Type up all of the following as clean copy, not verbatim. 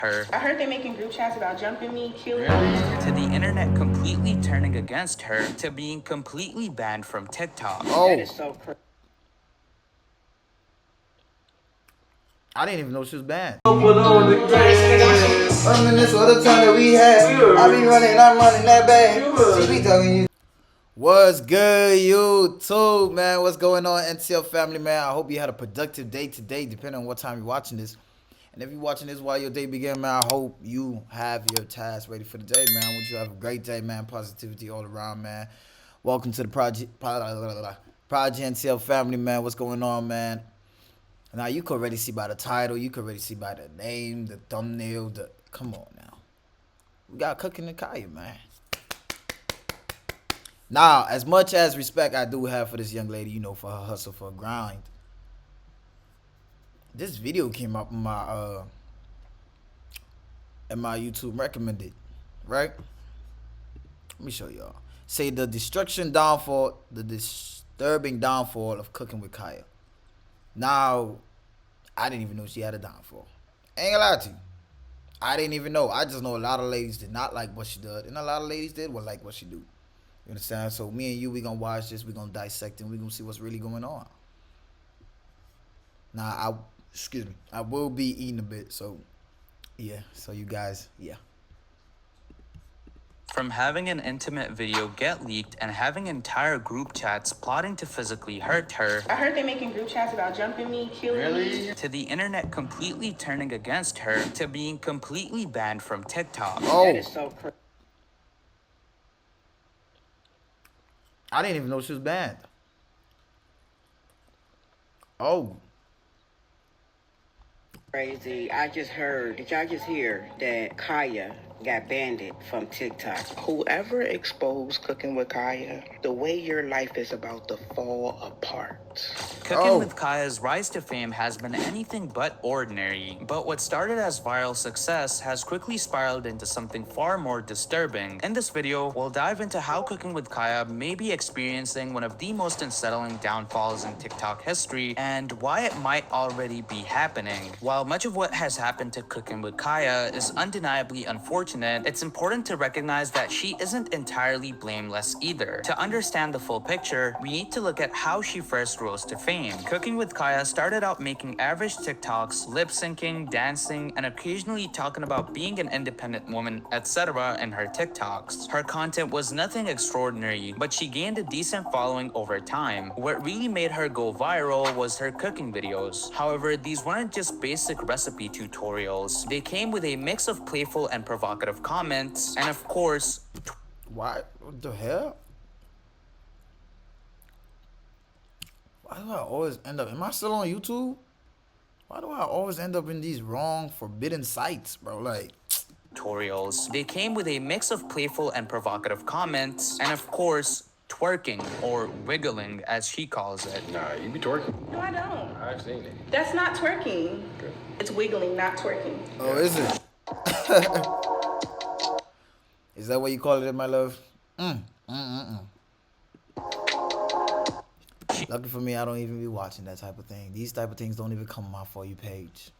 her. I heard they making group chats about jumping me, killing me. To the internet completely turning against her, to being completely banned from TikTok. Oh. That is so crazy. I didn't even know she was banned. Reminisce all the time that we had. I be running, I'm running that bad. She be talking you. What's good, YouTube, man? What's going on, NCL family, man? I hope you had a productive day today, depending on what time you're watching this. And if you're watching this while your day begins, man, I hope you have your task ready for the day, man. I want you to have a great day, man. Positivity all around, man. Welcome to the Project NCL family, man. What's going on, man? Now, you could already see by the title. You could already see by the name, the thumbnail. Come on now. We got Cooking with Kaya, man. Now, as much as respect I do have for this young lady, you know, for her hustle, for her grind, this video came up in my YouTube recommended, right? Let me show y'all. Say the disturbing downfall of Cooking with Kaya. Now, I didn't even know she had a downfall. Ain't gonna lie to you. I didn't even know. I just know a lot of ladies did not like what she did, and a lot of ladies did like what she do. You understand? So me and you, we gonna watch this, we gonna dissect, and we gonna see what's really going on. Now, I will be eating a bit, so yeah. So you guys, yeah. From having an intimate video get leaked and having entire group chats plotting to physically hurt her. I heard they making group chats about jumping me, killing me. To the internet completely turning against her, to being completely banned from TikTok. Oh. That is so crazy. I didn't even know she was banned. Oh. Crazy. I just heard, did y'all just hear that Kaya got banned from TikTok? Whoever exposed Cooking with Kaya, the way your life is about to fall apart. Cooking with Kaya's rise to fame has been anything but ordinary, but what started as viral success has quickly spiraled into something far more disturbing. In this video, we'll dive into how Cooking with Kaya may be experiencing one of the most unsettling downfalls in TikTok history and why it might already be happening. While much of what has happened to Cooking with Kaya is undeniably unfortunate, it's important to recognize that she isn't entirely blameless either. To understand the full picture, we need to look at how she first rose to fame. Cooking with Kaya started out making average TikToks, lip-syncing, dancing, and occasionally talking about being an independent woman, etc. in her TikToks. Her content was nothing extraordinary, but she gained a decent following over time. What really made her go viral was her cooking videos. However, these weren't just basic recipe tutorials. They came with a mix of playful and provocative comments, and of course, What the hell? Why do I always end up? Am I still on YouTube? Why do I always end up in these wrong, forbidden sites, bro? Like, tutorials. They came with a mix of playful and provocative comments, and of course, twerking, or wiggling as she calls it. Nah, you be twerking. No, I don't. I've seen it. That's not twerking. Okay. It's wiggling, not twerking. oh, is it? Is that what you call it, my love? Lucky for me, I don't even be watching that type of thing. These type of things don't even come on my For You page.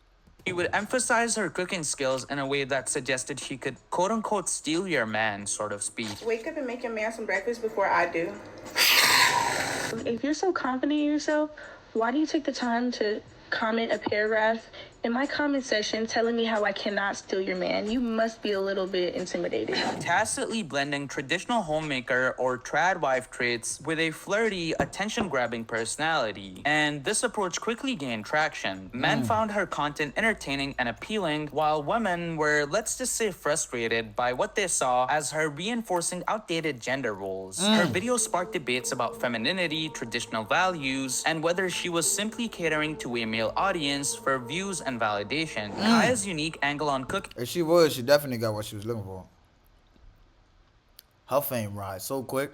She would emphasize her cooking skills in a way that suggested she could quote-unquote steal your man, sort of speak. Wake up and make your man some breakfast before I do. If you're so confident in yourself, why do you take the time to comment a paragraph in my comment section telling me how I cannot steal your man? You must be a little bit intimidated. Tacitly blending traditional homemaker or trad wife traits with a flirty, attention-grabbing personality. And this approach quickly gained traction. Men found her content entertaining and appealing, while women were, let's just say, frustrated by what they saw as her reinforcing outdated gender roles. Her videos sparked debates about femininity, traditional values, and whether she was simply catering to a male audience for views and validation. Kaya's unique angle on cooking. If she definitely got what she was looking for. Her fame rise so quick.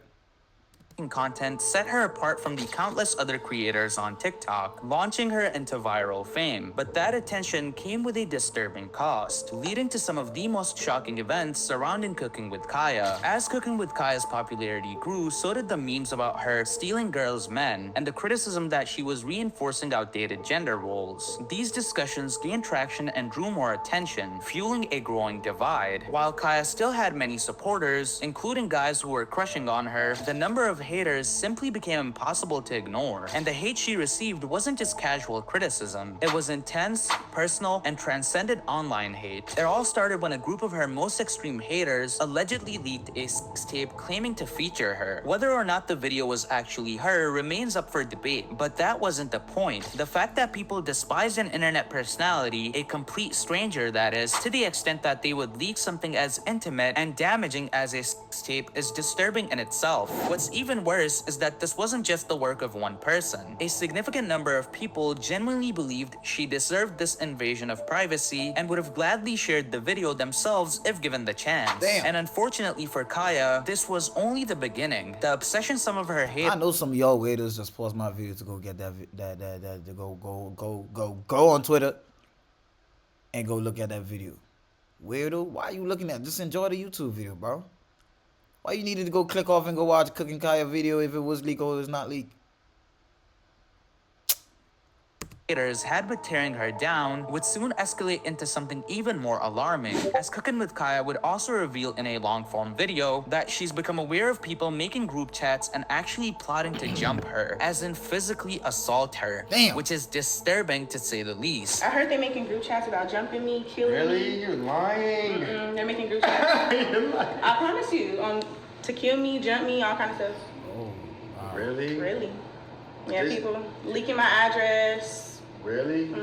content set her apart from the countless other creators on TikTok, launching her into viral fame. But that attention came with a disturbing cost, leading to some of the most shocking events surrounding Cooking with Kya. As Cooking with Kya's popularity grew, so did the memes about her stealing girls' men and the criticism that she was reinforcing outdated gender roles. These discussions gained traction and drew more attention, fueling a growing divide. While Kya still had many supporters, including guys who were crushing on her, the number of haters simply became impossible to ignore. And the hate she received wasn't just casual criticism. It was intense, personal, and transcended online hate. It all started when a group of her most extreme haters allegedly leaked a sex tape claiming to feature her. Whether or not the video was actually her remains up for debate, but that wasn't the point. The fact that people despised an internet personality, a complete stranger that is, to the extent that they would leak something as intimate and damaging as a sex tape is disturbing in itself. What's even worse is that this wasn't just the work of one person. A significant number of people genuinely believed she deserved this invasion of privacy and would have gladly shared the video themselves if given the chance. Damn. And unfortunately for Kya, this was only the beginning. The obsession some of her hate I know some of y'all waiters just pause my video to go get that to go on Twitter and go look at that video. Weirdo, why are you looking at? Just enjoy the YouTube video, bro. Why you needed to go click off and go watch Cooking Kya video if it was leaked or it's not leaked? haters had been tearing her down would soon escalate into something even more alarming, as Cooking with Kya would also reveal in a long-form video that she's become aware of people making group chats and actually plotting to jump her, as in physically assault her. Damn. Which is disturbing to say the least. I heard they're making group chats about jumping me, killing me. Really? You're lying. They're making group chats. You're lying. I promise you, to kill me, jump me, all kind of stuff. Oh, wow. Really? Really? Yeah, Just- people leaking my address. Really?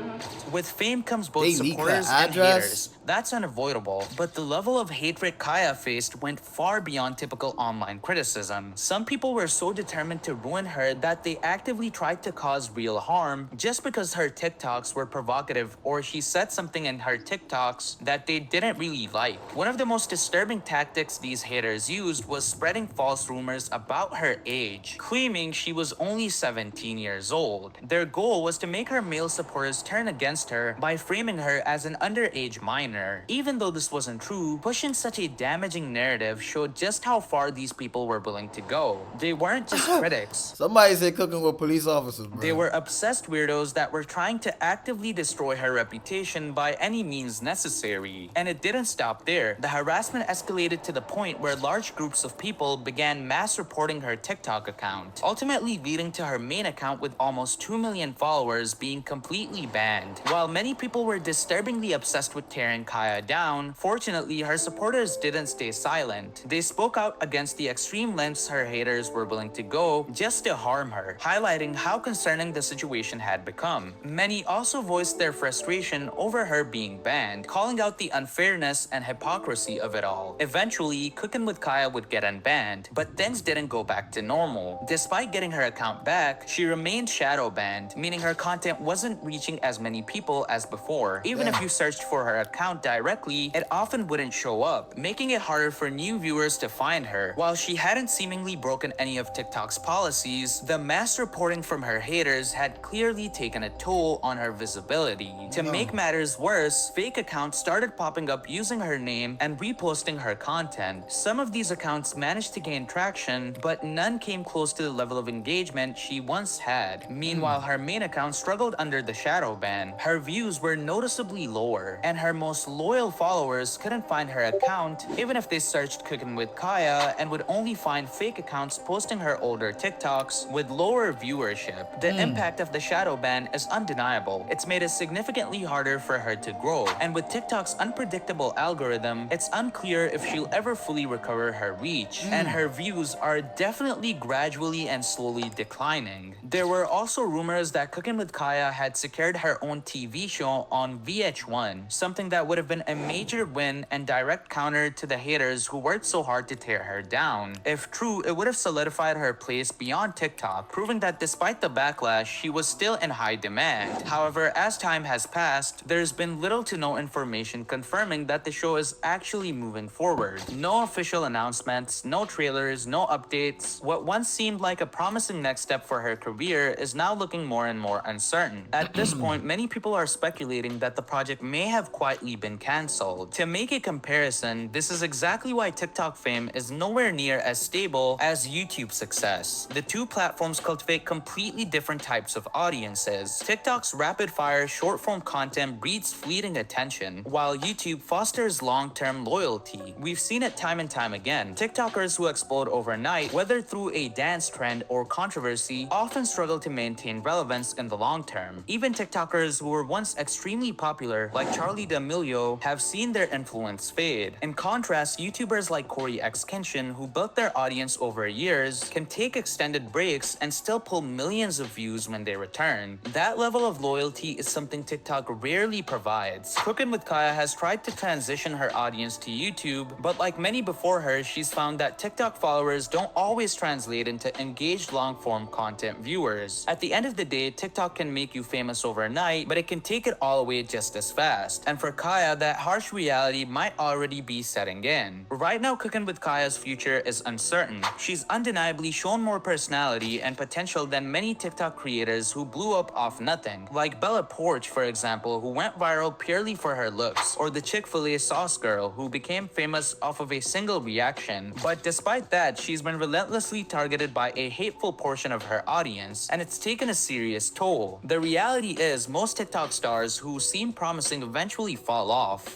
With fame comes both They leak her supporters and address? haters. That's unavoidable. But the level of hatred Kya faced went far beyond typical online criticism. Some people were so determined to ruin her that they actively tried to cause real harm just because her TikToks were provocative or she said something in her TikToks that they didn't really like. One of the most disturbing tactics these haters used was spreading false rumors about her age, claiming she was only 17 years old. Their goal was to make her male supporters turn against her by framing her as an underage minor. Even though this wasn't true, pushing such a damaging narrative showed just how far these people were willing to go. They weren't just critics. Somebody said cooking with police officers, bro. They were obsessed weirdos that were trying to actively destroy her reputation by any means necessary. And it didn't stop there. The harassment escalated to the point where large groups of people began mass reporting her TikTok account, ultimately leading to her main account with almost 2 million followers being completely banned. While many people were disturbingly obsessed with tearing Kya down, fortunately her supporters didn't stay silent. They spoke out against the extreme lengths her haters were willing to go just to harm her, highlighting how concerning the situation had become. Many also voiced their frustration over her being banned, calling out the unfairness and hypocrisy of it all. Eventually, Cooking with Kya would get unbanned, but things didn't go back to normal. Despite getting her account back, she remained shadow banned, meaning her content wasn't reaching as many people as before. Even if you searched for her account directly, it often wouldn't show up, making it harder for new viewers to find her. While she hadn't seemingly broken any of TikTok's policies, the mass reporting from her haters had clearly taken a toll on her visibility. To make matters worse, fake accounts started popping up using her name and reposting her content. Some of these accounts managed to gain traction, but none came close to the level of engagement she once had. Meanwhile, her main account struggled under the shadow ban. Her views were noticeably lower, and her most loyal followers couldn't find her account even if they searched Cooking with Kya and would only find fake accounts posting her older TikToks with lower viewership. The impact of the shadow ban is undeniable. It's made it significantly harder for her to grow, and with TikTok's unpredictable algorithm, it's unclear if she'll ever fully recover her reach, and her views are definitely gradually and slowly declining. There were also rumors that Cooking with Kya had had secured her own TV show on VH1, something that would have been a major win and direct counter to the haters who worked so hard to tear her down. If true, it would have solidified her place beyond TikTok, proving that despite the backlash, she was still in high demand. However, as time has passed, there's been little to no information confirming that the show is actually moving forward. No official announcements, no trailers, no updates. What once seemed like a promising next step for her career is now looking more and more uncertain. At this point, many people are speculating that the project may have quietly been cancelled. To make a comparison, this is exactly why TikTok fame is nowhere near as stable as YouTube success. The two platforms cultivate completely different types of audiences. TikTok's rapid-fire short-form content breeds fleeting attention, while YouTube fosters long-term loyalty. We've seen it time and time again. TikTokers who explode overnight, whether through a dance trend or controversy, often struggle to maintain relevance in the long term. Even TikTokers who were once extremely popular, like Charlie D'Amelio, have seen their influence fade. In contrast, YouTubers like Corey X Kenshin, who built their audience over years, can take extended breaks and still pull millions of views when they return. That level of loyalty is something TikTok rarely provides. CookingWIthKya has tried to transition her audience to YouTube, but like many before her, she's found that TikTok followers don't always translate into engaged long-form content viewers. At the end of the day, TikTok can make you famous overnight, but it can take it all away just as fast. And for Kaya, that harsh reality might already be setting in. Right now, CookingWIthKya's future is uncertain. She's undeniably shown more personality and potential than many TikTok creators who blew up off nothing, like Bella Porch, for example, who went viral purely for her looks, or the Chick-fil-A sauce girl, who became famous off of a single reaction. But despite that, she's been relentlessly targeted by a hateful portion of her audience, and it's taken a serious toll. The reality is, most TikTok stars who seem promising eventually fall off.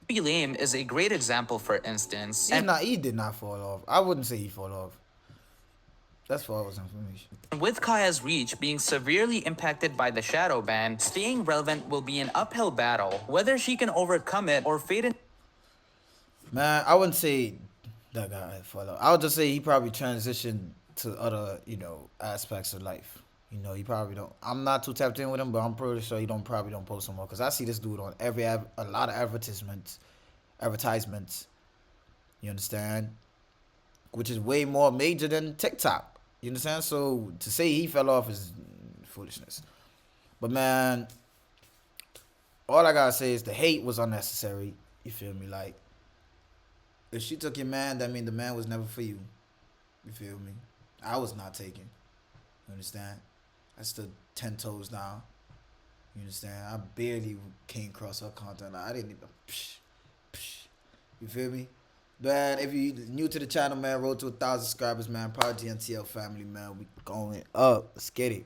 Lame is a great example, for instance. He did not fall off. I wouldn't say he fall off. That's false information. With Kaya's reach being severely impacted by the shadow ban, staying relevant will be an uphill battle. Whether she can overcome it or fade in. Man, I wouldn't say that guy fall off. I would just say he probably transitioned to other, aspects of life. He probably don't. I'm not too tapped in with him, but I'm pretty sure he probably don't post no more. Cause I see this dude on a lot of advertisements. You understand? Which is way more major than TikTok. You understand? So to say he fell off is foolishness. But man, all I gotta say is the hate was unnecessary. You feel me? Like, if she took your man, that means the man was never for you. You feel me? I was not taken. You understand? I stood 10 toes down. You understand? I barely came across her content. I didn't even. You feel me? Man, if you new to the channel, man, road to 1,000 subscribers, man. Proud to NCL Family, man. We going up. Let's get it.